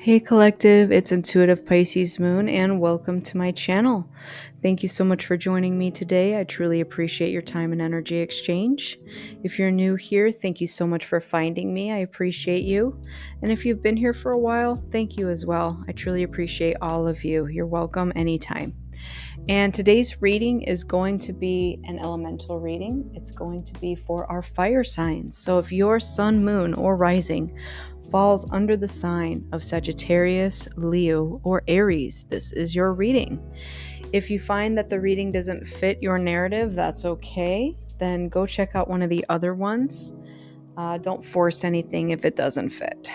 Hey collective, it's Intuitive Pisces Moon and welcome to my channel. Thank you so much for joining me today. I truly appreciate your time and energy exchange. If you're new here, thank you so much for finding me. I appreciate you. And if you've been here for a while, thank you as well. I truly appreciate all of you. You're welcome anytime. And today's reading is going to be an elemental reading. It's going to be for our fire signs. So if your sun, moon, or rising falls under the sign of Sagittarius, Leo, or Aries, this is your reading. If you find that the reading doesn't fit your narrative, that's okay. Then go check out one of the other ones. Don't force anything if it doesn't fit.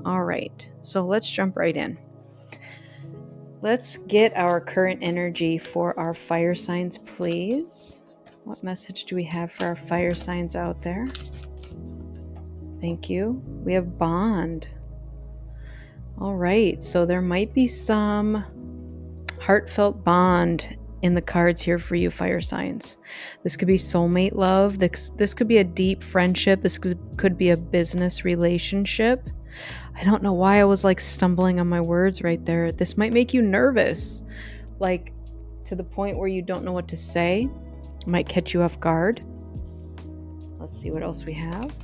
All right, so let's jump right in. Let's get our current energy for our fire signs, please. What message do we have for our fire signs out there? Thank you. We have bond. All right, so there might be some heartfelt bond in the cards here for you fire signs. This could be soulmate love. This could be a deep friendship. This could be a business relationship. I don't know why I was like stumbling on my words right there. This might make you nervous, like to the point where you don't know what to say. It might catch you off guard. Let's see what else we have.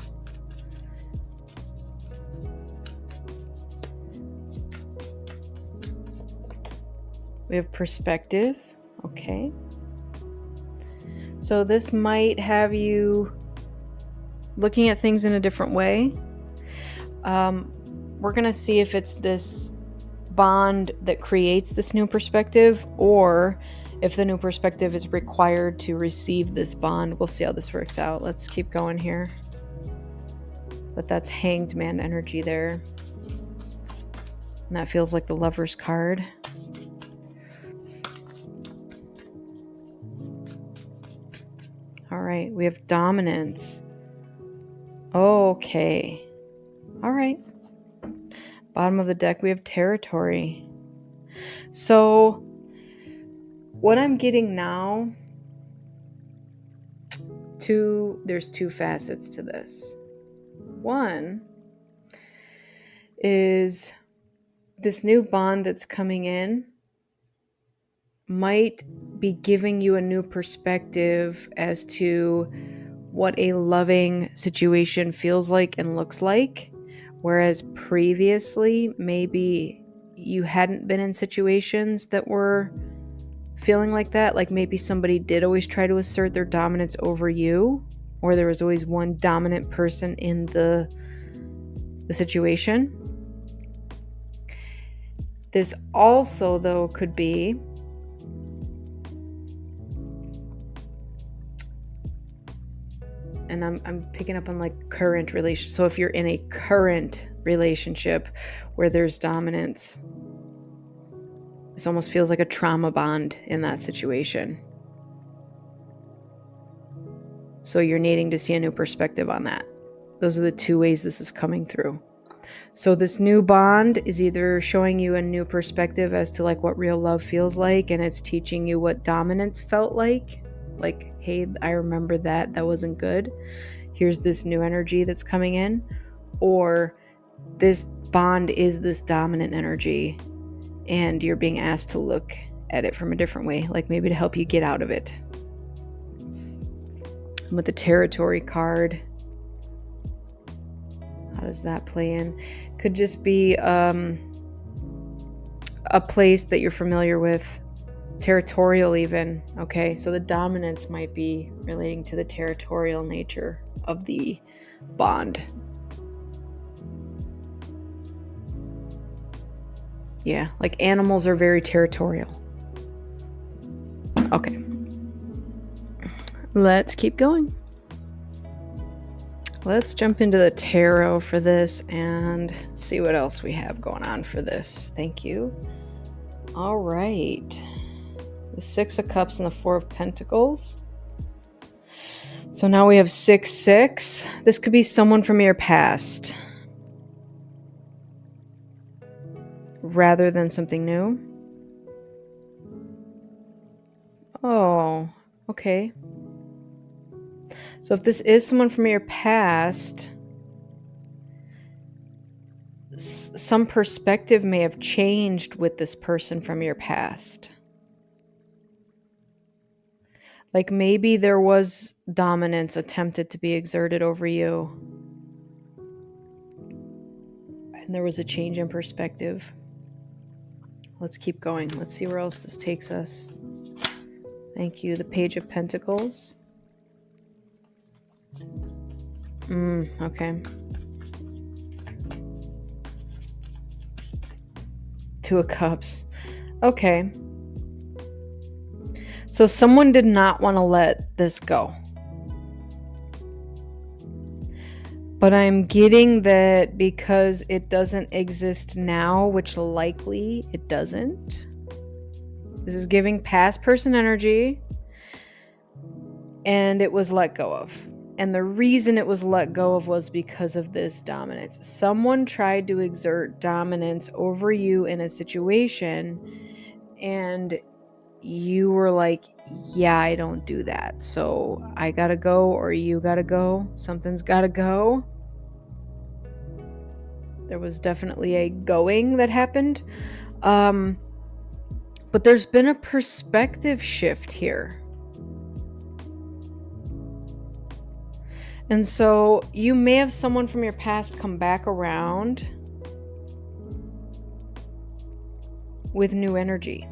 We have perspective. Okay. So this might have you looking at things in a different way. We're going to see if it's this bond that creates this new perspective or if the new perspective is required to receive this bond. We'll see how this works out. Let's keep going here. But that's Hanged Man energy there. And that feels like the Lover's card. All right, we have dominance. Okay. All right. Bottom of the deck, we have territory. So what I'm getting now, there's two facets to this. One is this new bond that's coming in might be giving you a new perspective as to what a loving situation feels like and looks like, whereas previously maybe you hadn't been in situations that were feeling like that. Like maybe somebody did always try to assert their dominance over you, or there was always one dominant person in the situation. This also, though, could be and I'm picking up on like current relation. So if you're in a current relationship where there's dominance, this almost feels like a trauma bond in that situation. So you're needing to see a new perspective on that. Those are the two ways this is coming through. So this new bond is either showing you a new perspective as to like what real love feels like, and it's teaching you what dominance felt like, hey, I remember that wasn't good. Here's this new energy that's coming in. Or this bond is this dominant energy and you're being asked to look at it from a different way, like maybe to help you get out of it. And with the territory card, how does that play in? Could just be a place that you're familiar with, territorial even. Okay, so the dominance might be relating to the territorial nature of the bond. Yeah, like animals are very territorial. Okay. Let's keep going. Let's jump into the tarot for this and see what else we have going on for this. Thank you. All right. The Six of Cups and the Four of Pentacles. So now we have 6-6. This could be someone from your past rather than something new. Oh, okay. So if this is someone from your past, some perspective may have changed with this person from your past. Like maybe there was dominance attempted to be exerted over you, and there was a change in perspective. Let's keep going. Let's see where else this takes us. Thank you. The Page of Pentacles. Okay. Two of Cups. Okay. So someone did not want to let this go. But I'm getting that because it doesn't exist now, which likely it doesn't. This is giving past person energy, and it was let go of. And the reason it was let go of was because of this dominance. Someone tried to exert dominance over you in a situation, and you were like, yeah, I don't do that. So I gotta go, or you gotta go. Something's gotta go. There was definitely a going that happened. But there's been a perspective shift here. And so you may have someone from your past come back around with new energy.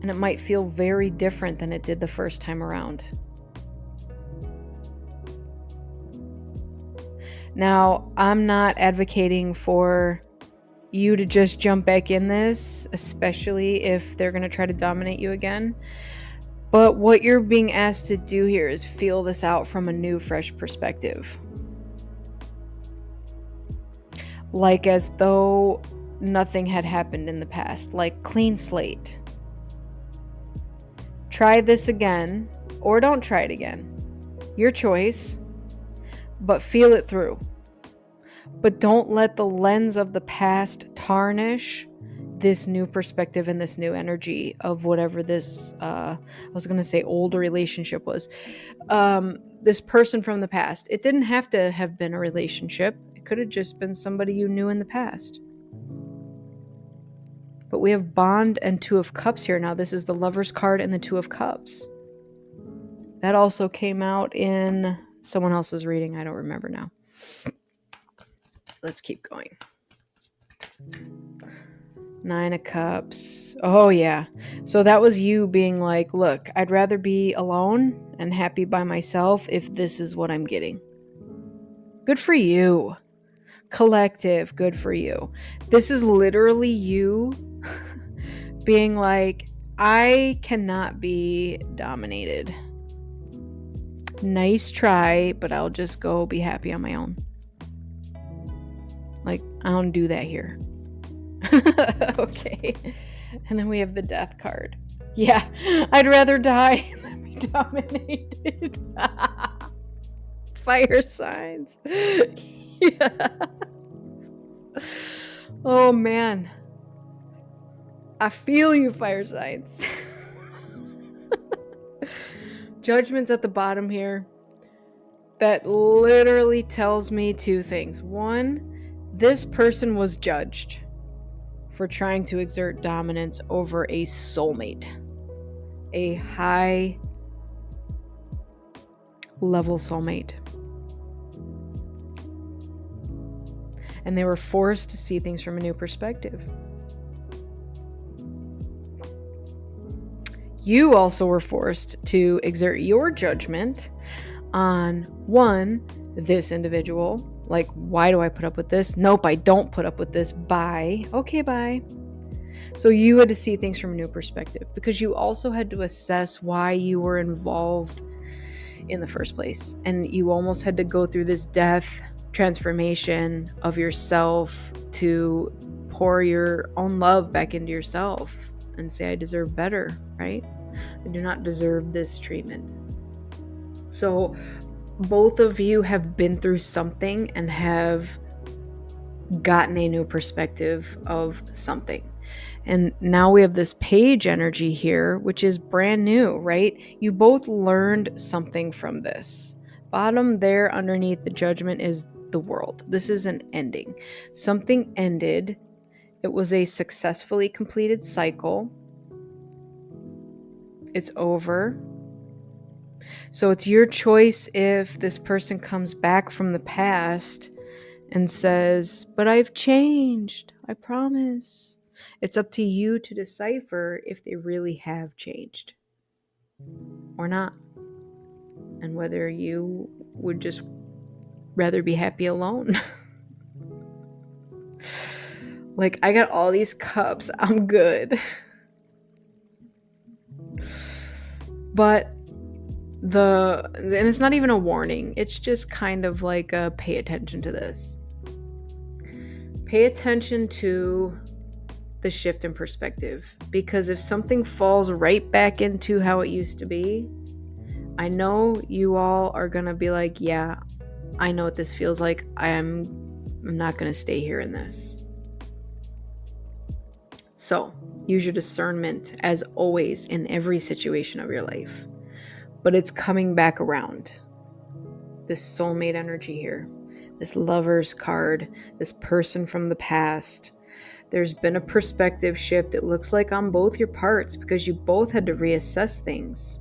And it might feel very different than it did the first time around. Now, I'm not advocating for you to just jump back in this, especially if they're going to try to dominate you again. But what you're being asked to do here is feel this out from a new, fresh perspective. Like as though nothing had happened in the past, like clean slate. Try this again, or don't try it again. Your choice, but feel it through. But don't let the lens of the past tarnish this new perspective and this new energy of whatever this, I was going to say old relationship was. This person from the past. It didn't have to have been a relationship. It could have just been somebody you knew in the past. But we have Bond and Two of Cups here now. This is the Lover's card and the Two of Cups. That also came out in someone else's reading. I don't remember now. Let's keep going. Nine of Cups. Oh, yeah. So that was you being like, look, I'd rather be alone and happy by myself if this is what I'm getting. Good for you. Collective, good for you. This is literally you being like, I cannot be dominated. Nice try, but I'll just go be happy on my own. Like, I don't do that here. Okay. And then we have the Death card. Yeah, I'd rather die than be dominated. Fire signs. Yeah. Oh, man. I feel you, fire signs. Judgment's at the bottom here. That literally tells me two things. One, this person was judged for trying to exert dominance over a soulmate. A high level soulmate. And they were forced to see things from a new perspective. You also were forced to exert your judgment on, one, this individual. Like, why do I put up with this? Nope, I don't put up with this. Bye. Okay, bye. So you had to see things from a new perspective because you also had to assess why you were involved in the first place. And you almost had to go through this death transformation of yourself to pour your own love back into yourself and say, I deserve better, right? I do not deserve this treatment. So both of you have been through something and have gotten a new perspective of something. And now we have this page energy here, which is brand new, right? You both learned something from this. Bottom there underneath the judgment is the world. This is an ending. Something ended. It was a successfully completed cycle. It's over. So it's your choice if this person comes back from the past and says, "But I've changed, I promise." It's up to you to decipher if they really have changed or not, and whether you would just rather be happy alone. Like, I got all these cups, I'm good. But and it's not even a warning, it's just kind of like a pay attention to this. Pay attention to the shift in perspective, because if something falls right back into how it used to be, I know you all are gonna be like, yeah, I know what this feels like. I'm not gonna stay here in this. So use your discernment as always in every situation of your life. But it's coming back around. This soulmate energy here, this lover's card, this person from the past. There's been a perspective shift, it looks like, on both your parts, because you both had to reassess things.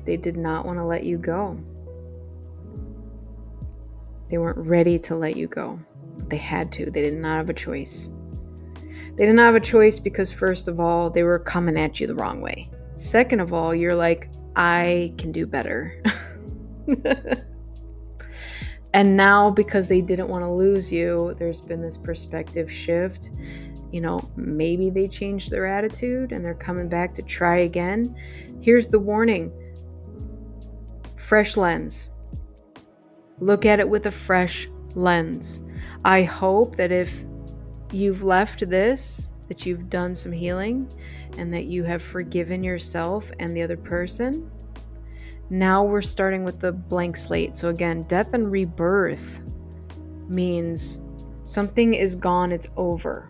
They did not want to let you go. They weren't ready to let you go, but they had to. They did not have a choice. They did not have a choice because, first of all, they were coming at you the wrong way. Second of all, you're like, I can do better. And now, because they didn't want to lose you, there's been this perspective shift. You know, maybe they changed their attitude and they're coming back to try again. Here's the warning. Fresh lens. Look at it with a fresh lens. I hope that if you've left this, that you've done some healing and that you have forgiven yourself and the other person. Now we're starting with the blank slate. So again, death and rebirth means something is gone, it's over.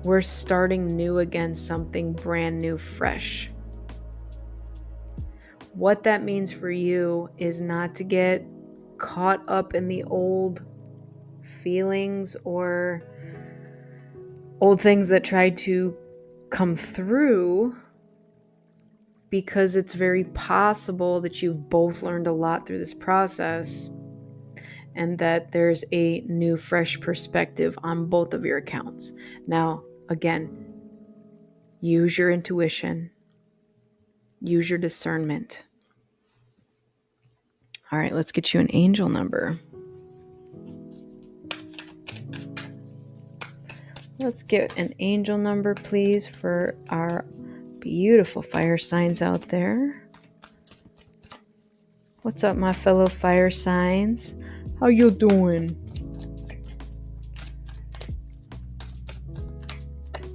We're starting new again, something brand new, fresh. What that means for you is not to get caught up in the old feelings or old things that tried to come through, because it's very possible that you've both learned a lot through this process and that there's a new, fresh perspective on both of your accounts. Now, again, use your intuition, use your discernment. All right, let's get you an angel number. Let's get an angel number, please, for our beautiful fire signs out there. What's up, my fellow fire signs? How you doing?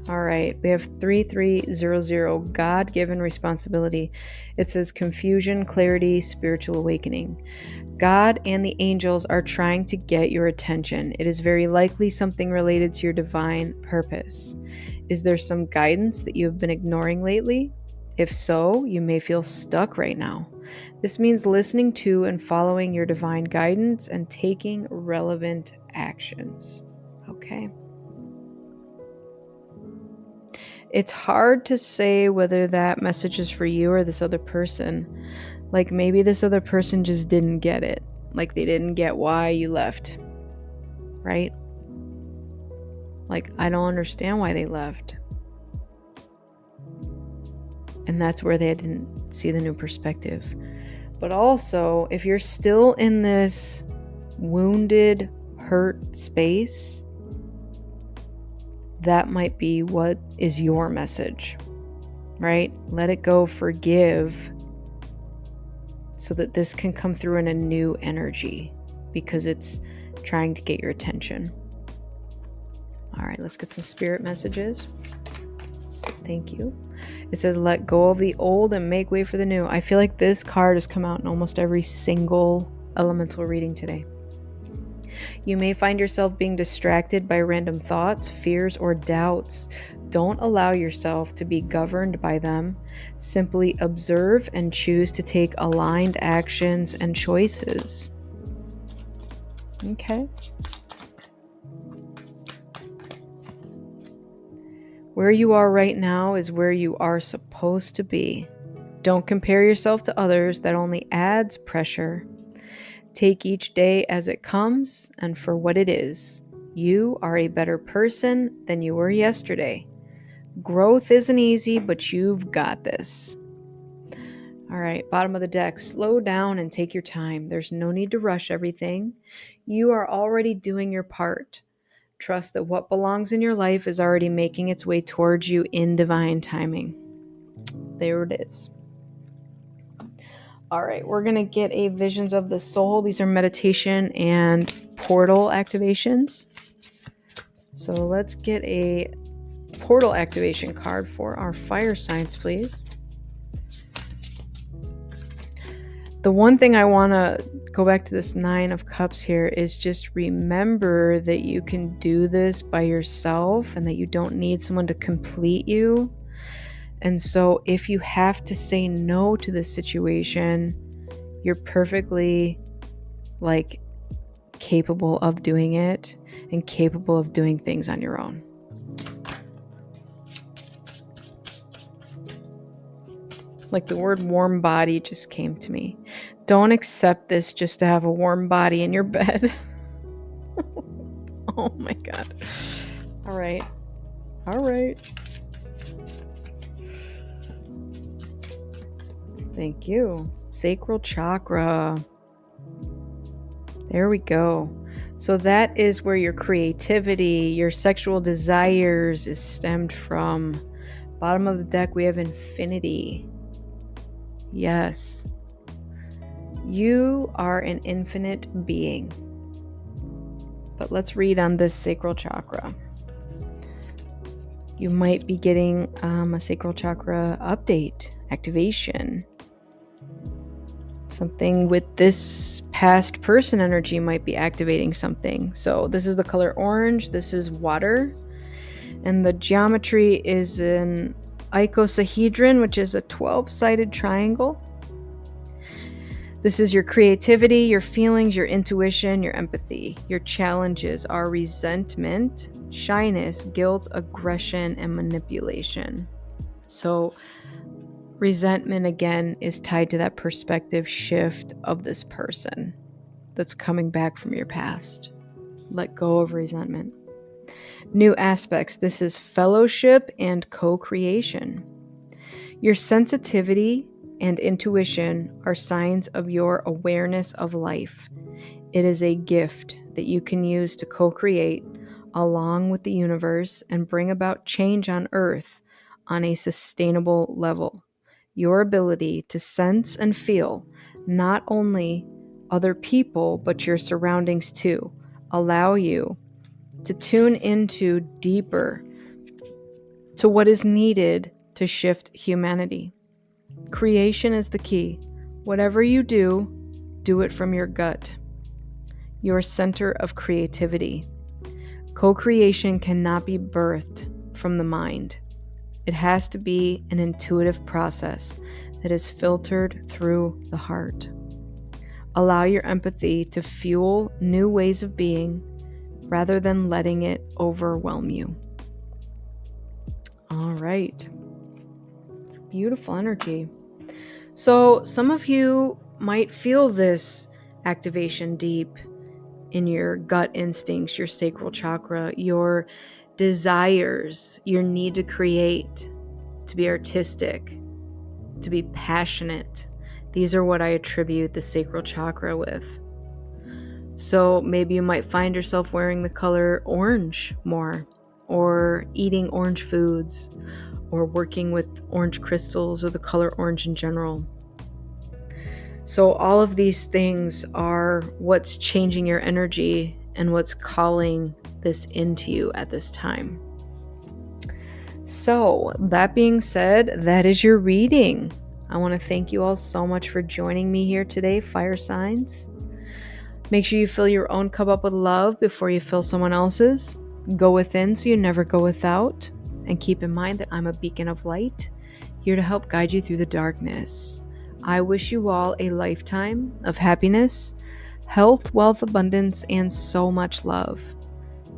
All right, we have 3300, God-given responsibility. It says confusion, clarity, spiritual awakening. God and the angels are trying to get your attention. It is very likely something related to your divine purpose. Is there some guidance that you have been ignoring lately? If so, you may feel stuck right now. This means listening to and following your divine guidance and taking relevant actions. Okay. It's hard to say whether that message is for you or this other person. Like, maybe this other person just didn't get it. Like, they didn't get why you left. Right? Like, I don't understand why they left. And that's where they didn't see the new perspective. But also, if you're still in this wounded, hurt space, that might be what is your message, right? Let it go, forgive, so that this can come through in a new energy, because it's trying to get your attention. All right, let's get some spirit messages. Thank you. It says, let go of the old and make way for the new. I feel like this card has come out in almost every single elemental reading today. You may find yourself being distracted by random thoughts, fears, or doubts. Don't allow yourself to be governed by them. Simply observe and choose to take aligned actions and choices. Okay. Where you are right now is where you are supposed to be. Don't compare yourself to others. That only adds pressure. Take each day as it comes and for what it is. You are a better person than you were yesterday. Growth isn't easy, but you've got this. All right, bottom of the deck, slow down and take your time. There's no need to rush everything. You are already doing your part. Trust that what belongs in your life is already making its way towards you in divine timing. There it is. All right, we're going to get a Visions of the Soul. These are meditation and portal activations. So let's get a portal activation card for our fire signs, please. The one thing I want to go back to this 9 of Cups here is just remember that you can do this by yourself and that you don't need someone to complete you. And so if you have to say no to this situation, you're perfectly capable of doing it and capable of doing things on your own. The word warm body just came to me. Don't accept this just to have a warm body in your bed. Oh my God. All right. Thank you. Sacral chakra. There we go. So that is where your creativity, your sexual desires is stemmed from. Bottom of the deck, we have infinity. Yes. You are an infinite being. But let's read on this sacral chakra. You might be getting a sacral chakra update, activation. Something with this past person energy might be activating something. So this is the color orange. This is water. And the geometry is an icosahedron, which is a 12-sided triangle. This is your creativity, your feelings, your intuition, your empathy. Your challenges are resentment, shyness, guilt, aggression, and manipulation. So resentment, again, is tied to that perspective shift of this person that's coming back from your past. Let go of resentment. New aspects. This is fellowship and co-creation. Your sensitivity and intuition are signs of your awareness of life. It is a gift that you can use to co-create along with the universe and bring about change on Earth on a sustainable level. Your ability to sense and feel not only other people, but your surroundings too, allow you to tune into deeper to what is needed to shift humanity. Creation is the key. Whatever you do, do it from your gut, your center of creativity. Co-creation cannot be birthed from the mind. It has to be an intuitive process that is filtered through the heart. Allow your empathy to fuel new ways of being rather than letting it overwhelm you. All right. Beautiful energy. So some of you might feel this activation deep in your gut instincts, your sacral chakra, your desires, your need to create, to be artistic, to be passionate. These are what I attribute the sacral chakra with. So maybe you might find yourself wearing the color orange more, or eating orange foods, or working with orange crystals or the color orange in general. So all of these things are what's changing your energy and what's calling this into you at this time. So that being said, that is your reading. I want to thank you all so much for joining me here today, fire signs. Make sure you fill your own cup up with love before you fill someone else's. Go within so you never go without. And keep in mind that I'm a beacon of light, here to help guide you through the darkness. I wish you all a lifetime of happiness, health, wealth, abundance, and so much love.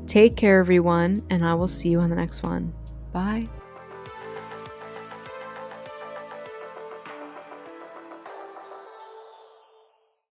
Take care, everyone, and I will see you on the next one. Bye.